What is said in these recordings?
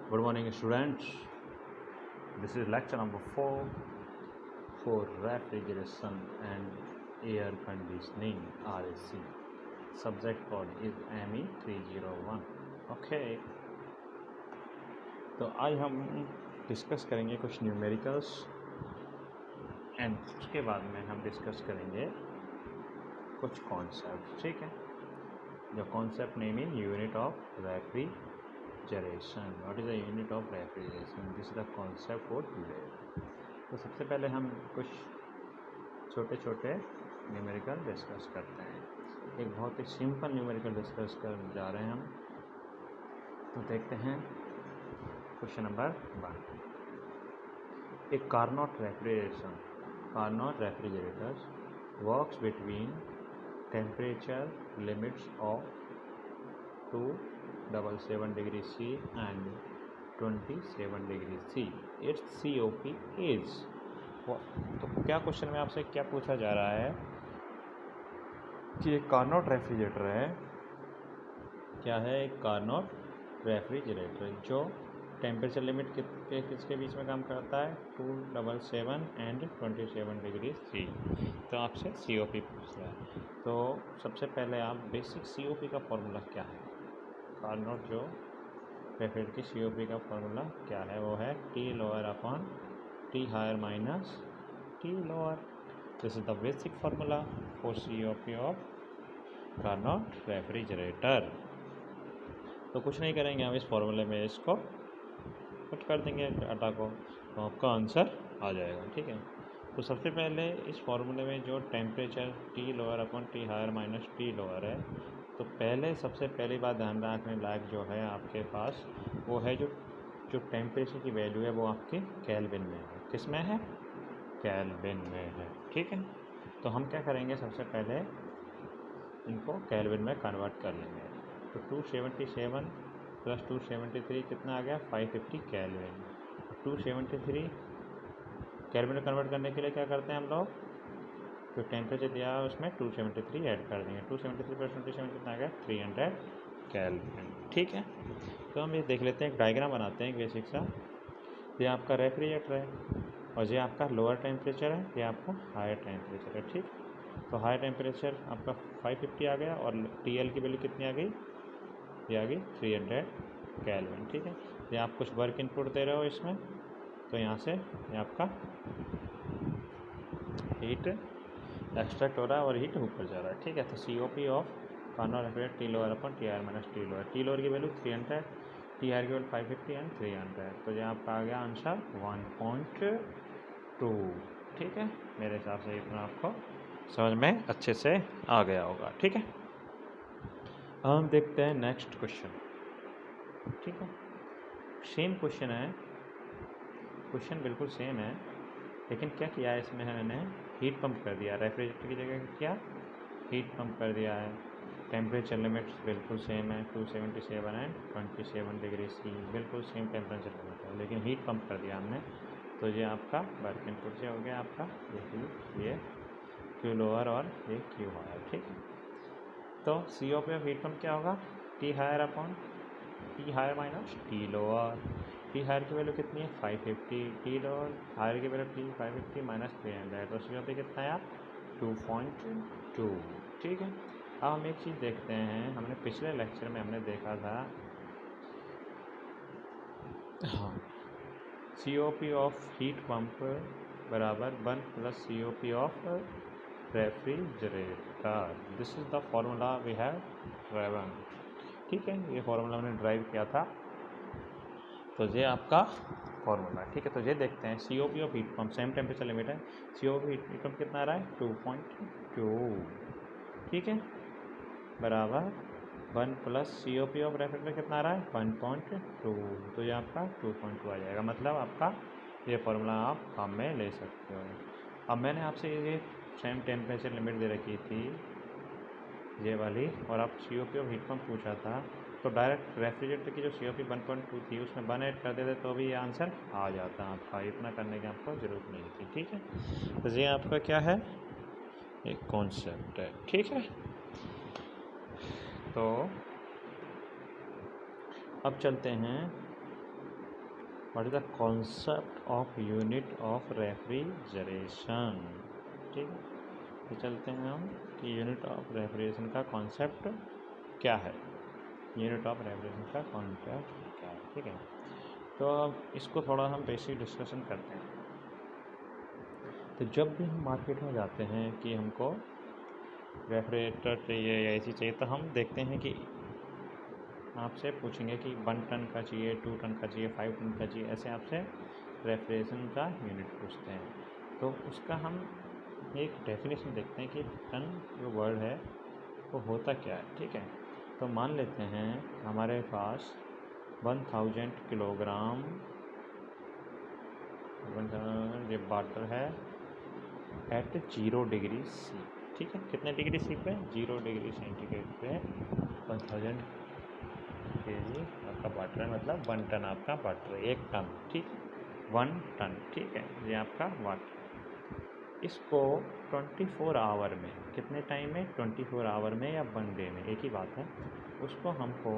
Good morning, students. This is lecture number 4 for refrigeration and air conditioning RAC. Subject code is ME301. Okay. तो आज हम discuss करेंगे कुछ numericals and उसके बाद में हम डिस्कस करेंगे कुछ कॉन्सेप्ट. ठीक है. जो concept name is unit of refrigeration. What is the unit of refrigeration? This is the concept for today. तो सबसे पहले हम कुछ छोटे छोटे न्यूमेरिकल डिस्कस करते हैं. एक बहुत ही सिंपल न्यूमेरिकल डिस्कस कर जा रहे हैं हम. तो देखते हैं question number 1. A Carnot refrigerators works between temperature limits of 277 degree C and 27 degree C. Its COP is. तो क्या क्वेश्चन में आपसे क्या पूछा जा रहा है कि एक कार्नोट रेफ्रिजरेटर है. क्या है? एक कार्नोट रेफ्रिजरेटर जो टेम्परेचर लिमिट किसके बीच में काम करता है? 277 एंड 27 डिग्री C. तो आपसे COP पूछ रहा है. तो सबसे पहले आप बेसिक COP का फॉर्मूला क्या है? कार्नोट जो रेफ्रिजरेटर की COP का फॉर्मूला क्या है? वो है T lower upon T higher minus T lower. This is the basic formula for COP of Carnot refrigerator. तो कुछ नहीं करेंगे हम इस फॉर्मूले में, इसको पुट कर देंगे डाटा को, तो आपका आंसर आ जाएगा. ठीक है. तो सबसे पहले इस फॉर्मूले में जो temperature T lower upon T higher minus T lower है, तो पहले सबसे पहली बात ध्यान रखने लायक जो है आपके पास वो है जो टेम्परेचर की वैल्यू है वो आपके केल्विन में है. किस में है? केल्विन में है. ठीक है. तो हम क्या करेंगे, सबसे पहले इनको केल्विन में कन्वर्ट कर लेंगे. तो 277 प्लस 273 कितना आ गया? 550 केल्विन. 273 केल्विन में कन्वर्ट करने के लिए क्या करते हैं हम लोग, जो टेम्परेचर दिया है उसमें 273 ऐड कर देंगे. 273 प्लस 27 कितना आ गया? 300 केल्विन. ठीक है. तो हम ये देख लेते हैं, एक डायग्राम बनाते हैं एक बेसिक सा. ये आपका रेफ्रिजरेटर है और ये आपका लोअर टेम्परेचर है, ये आपका हायर टेम्परेचर है. ठीक. तो हायर टेम्परेचर आपका 550 आ गया और TL की वैल्यू कितनी आ गई? ये आ गई 300 केल्विन. ठीक है. ये आप कुछ वर्क इनपुट दे रहे हो इसमें, तो यहाँ से ये आपका हीट एक्सट्रैक्ट हो रहा है और हीट ऊपर जा रहा है. ठीक है. तो COP of Carnot refrigerator T lower upon T higher minus T lower. T lower की वैल्यू 300, T हायर की वैल्यू 550 एंड 300. तो ये आपका आ गया आंसर 1.2. ठीक है. मेरे हिसाब से इतना आपको समझ में अच्छे से आ गया होगा. ठीक है. अब हम देखते हैं नेक्स्ट क्वेश्चन. ठीक है. सेम क्वेश्चन है, क्वेश्चन बिल्कुल सेम है, लेकिन क्या किया है इसमें है, मैंने हीट पंप कर दिया. रेफ्रिजरेटर की जगह क्या हीट पंप कर दिया है. टेम्परेचर लिमिट्स बिल्कुल सेम है, 277 एंड 27 डिग्री C. बिल्कुल सेम टेम्परेचर लिमिट है, लेकिन हीट पंप कर दिया हमने. तो ये आपका वर्क इनपुट से हो गया आपका ये Q लोअर और ये Q हायर. ठीक है. तो COP ऑफ हीट पंप क्या होगा? T higher upon T higher minus T lower. T higher की वैल्यू कितनी है? 550. T लोअर हायर की वैल्यू T 550 माइनस 300. तो COP कितना है? 2.2. ठीक है. अब हम एक चीज़ देखते हैं, हमने पिछले लेक्चर में हमने देखा था, हाँ, COP ऑफ हीट पंप बराबर 1 plus COP of refrigerator. This is the formula we have driven. ठीक है. ये फॉर्मूला हमने ड्राइव किया था, तो ये आपका फॉर्मूला. ठीक है. तो ये देखते हैं COP of heat pump, same temperature limit है. COP हीट पंप कितना आ रहा है? 2.2. ठीक है. बराबर 1 प्लस COP ऑफ रेफ्रिजरेटर कितना आ रहा है? 1.2. तो ये आपका 2.2 आ जाएगा. मतलब आपका ये फॉर्मूला आप काम में ले सकते हो. अब मैंने आपसे ये सेम टेम्परेचर लिमिट दे रखी थी ये वाली, और आप COP ऑफ हीट पंप पूछा था, तो डायरेक्ट रेफ्रिजरेटर की जो COP 1.2 थी उसमें 1 ऐड कर देते तो भी ये आंसर आ जाता आपका. इतना करने की आपको ज़रूरत नहीं थी. ठीक है. तो ये आपका क्या है? एक कॉन्सेप्ट है. ठीक है. तो अब चलते हैं what is the concept of unit of refrigeration. ठीक है, तो चलते हैं हम कि यूनिट ऑफ रेफ्रिजरेशन का कॉन्सेप्ट क्या है। यूनिट ऑफ रेफ्रिजरेशन का कॉन्सेप्ट क्या है, ठीक है। तो अब इसको थोड़ा हम बेसिक डिस्कशन करते हैं। तो जब भी हम मार्केट में जाते हैं कि हमको रेफ्रिजरेटर चाहिए या एसी चाहिए, तो हम देखते हैं कि आपसे पूछेंगे कि 1 टन का चाहिए, 2 टन का चाहिए, 5 टन का चाहिए, ऐसे आपसे रेफ्रिजरेशन का यूनिट पूछते हैं। तो उसका हम एक डेफिनेशन देखते हैं कि टन जो वर्ड है वो होता क्या है। ठीक है, तो मान लेते हैं हमारे पास 1000 किलोग्राम ये वाटर है एट 0 डिग्री सी। ठीक है, कितने डिग्री सी पे? 0 डिग्री सेंटीग्रेड पे 1000 kg आपका वाटर है, मतलब 1 टन आपका वाटर है, 1 टन। ठीक, 1 टन। ठीक है, ये आपका वाटर। इसको 24 आवर में, कितने टाइम में? 24 आवर में या 1 डे में, एक ही बात है। उसको हमको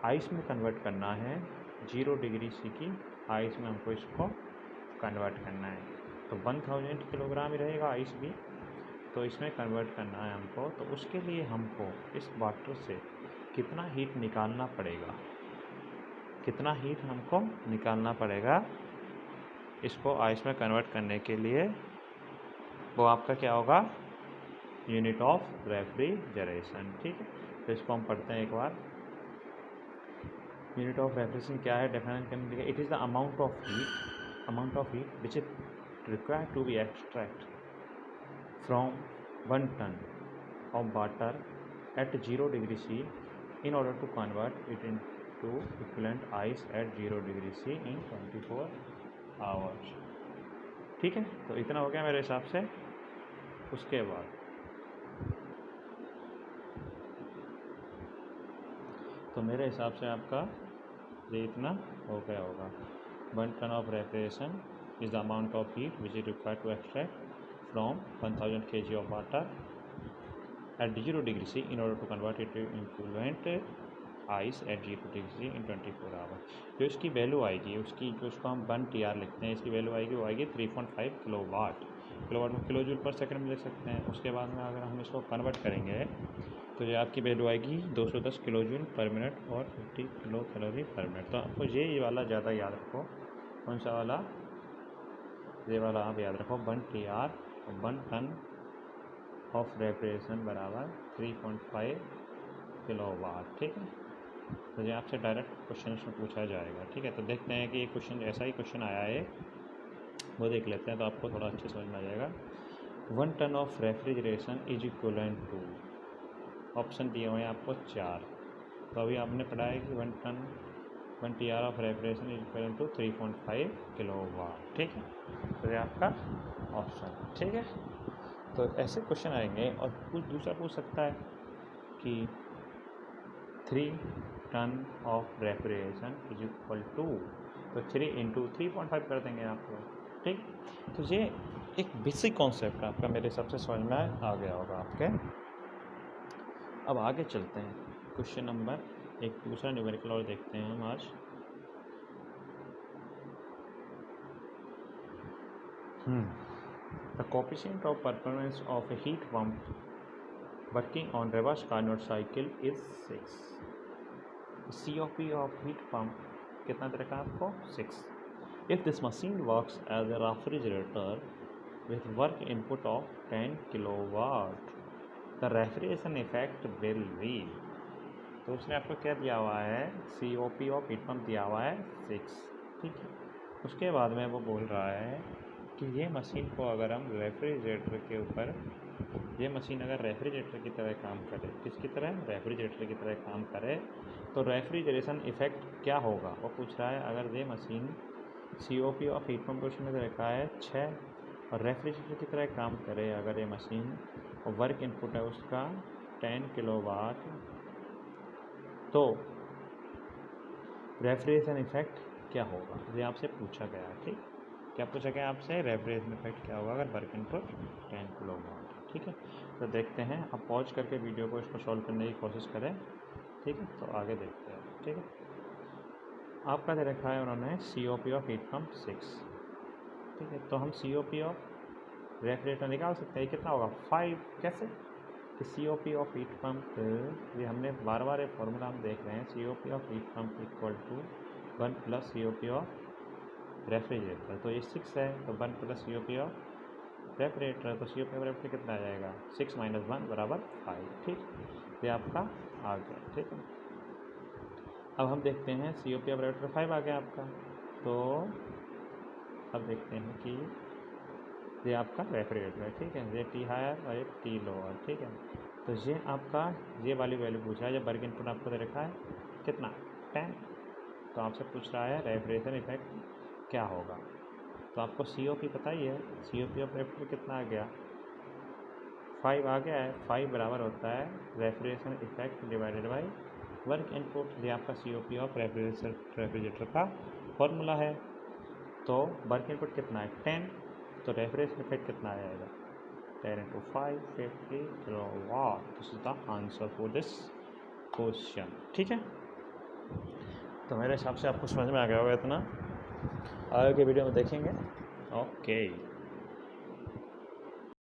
आइस में कन्वर्ट करना है। 0 डिग्री सी की आइस में हमको इसको कन्वर्ट करना है। तो 1000 किलोग्राम ही रहेगा आइस भी, तो इसमें कन्वर्ट करना है हमको। तो उसके लिए हमको इस वाटर से कितना हीट निकालना पड़ेगा, कितना हीट हमको निकालना पड़ेगा इसको आइस में कन्वर्ट करने के लिए, वो आपका क्या होगा? Unit of refrigeration. ठीक है, तो इसको हम पढ़ते हैं एक बार। यूनिट ऑफ रेफ्रिजरेशन क्या है, डेफिनेशन करने के लिए, it is the amount of heat which is required to be extract from 1 ton of water at 0 degree C in order to convert it into equivalent ice at 0 degree C in 24 hours। ठीक है, तो इतना हो गया मेरे हिसाब से। उसके बाद तो मेरे हिसाब से आपका ये इतना हो गया होगा। 1 ton of refrigeration is the amount of heat which is required to extract from 1000 kg of water at 0 degree C in order to convert it to equivalent ice at 0 degree C in 24 hours। जो इसकी value आएगी, उसकी जो इसको हम 1 TR लिखते हैं, इसकी वैल्यू आएगी, वो आएगी 3.5 किलोवाट। किलोवाट में किलो जूल पर सेकंड में लिख सकते हैं। उसके बाद में अगर हम इसको कन्वर्ट करेंगे तो ये आपकी वैल्यू आएगी 210 किलो जूल पर मिनट और 50 किलो कैलोरी पर मिनट। तो आपको ये वाला ज़्यादा याद रखो। कौन सा वाला? ये वाला आप याद रखो, 1 TR और 1 टन ऑफ रेफ्रिजरेशन बराबर 3.5 किलोवाट। ठीक है, तो ये आपसे डायरेक्ट क्वेश्चन में पूछा जाएगा। ठीक है, तो देखते हैं कि ये क्वेश्चन, ऐसा ही क्वेश्चन आया है, वो देख लेते हैं, तो आपको थोड़ा अच्छे समझ में आ जाएगा। 1 ton of refrigeration is equivalent to, option दिए हुए हैं आपको 4। तो अभी आपने पढ़ा है कि 1 TR of refrigeration is equal to 3.5 kilowatt. ठीक है, तो ये आपका ऑप्शन। ठीक है, तो ऐसे क्वेश्चन आएंगे। और कुछ दूसरा पूछ सकता है कि 3 ton of refrigeration is equal to, तो 3 इंटू 3.5 कर देंगे आप लोग। ठीक, तो ये एक बेसिक कॉन्सेप्ट आपका मेरे हिसाब से समझ में आ गया होगा आपके। अब आगे चलते हैं, क्वेश्चन नंबर एक दूसरा न्यूमेरिकल और देखते हैं हम आज। The coefficient of performance of a heat pump working on reverse Carnot cycle is 6। COP of heat pump कितना दे रखा है आपको? 6। If this machine works as a refrigerator with work input of 10 kilowatt, the refrigeration effect will be, तो उसने आपको क्या दिया हुआ है? COP ऑफ हीट पंप दिया हुआ है 6। ठीक है, उसके बाद में वो बोल रहा है कि ये मशीन को अगर हम रेफ्रिजरेटर के ऊपर, ये मशीन अगर रेफ्रिजरेटर की तरह काम करे, किसकी तरह? रेफ्रिजरेटर की तरह काम करे, तो रेफ्रिजरेशन इफेक्ट क्या होगा वो पूछ रहा है। अगर ये machine COP of heat pump उसमें रखा है 6 और रेफ्रिजरेटर की तरह काम करे अगर ये मशीन, और वर्क इनपुट है उसका 10 किलोवाट, तो रेफ्रिजरेशन इफेक्ट क्या होगा? ये आपसे पूछा गया है। ठीक, क्या पूछा गया आपसे? रेफ्रिजरेशन इफेक्ट क्या होगा अगर वर्क इनपुट 10 किलोवाट। ठीक है, तो देखते हैं। आप पॉज करके वीडियो को इसको सॉल्व करने की कोशिश करें। ठीक है, तो आगे देखते हैं। ठीक है, आपका दे रखा है उन्होंने COP ऑफ हीट पंप 6, ठीक है। तो हम COP ऑफ रेफ्रिजरेटर निकाल सकते हैं, कितना होगा 5। कैसे कि COP ऑफ हीट पंप, ये हमने बार बार ये फॉर्मूला हम देख रहे हैं, COP of heat pump equal to 1 plus COP of refrigerator. तो ये 6 है, तो 1 प्लस COP ऑफ रेफ्रिजरेटर, तो COP ऑफ रेफ्रिजरेटर कितना आ जाएगा 6 माइनस 1 बराबर 5, ठीक। ये आपका आ गया, ठीक है। अब हम देखते हैं COP ऑफ रेफ्रिजरेटर 5 आ गया आपका। तो अब देखते हैं कि ये आपका रेफ्रिजरेटर है, ठीक है। ये T हायर और ये T लोअर, ठीक है। तो ये आपका ये वाली वैल्यू पूछा है, जब वर्क इनपुट आपको दे रखा है कितना 10, तो आपसे पूछ रहा है रेफ्रिजरेशन इफेक्ट क्या होगा। तो आपको COP पता ही है, COP ऑफ रेफ्रिजरेटर कितना आ गया 5 आ गया है। 5 बराबर होता है refrigeration effect divided by work input. ये आपका COP ऑफ रेफ्रिजरेटर का फॉर्मूला है। तो वर्क इनपुट कितना है 10, तो रेफ्रिजरेशन इफेक्ट कितना आ जाएगा 10 into 5 50 kilowatt. This is the answer for this question, ठीक है। तो मेरे हिसाब से आपको समझ में आ गया होगा इतना, आगे के वीडियो में देखेंगे। ओके।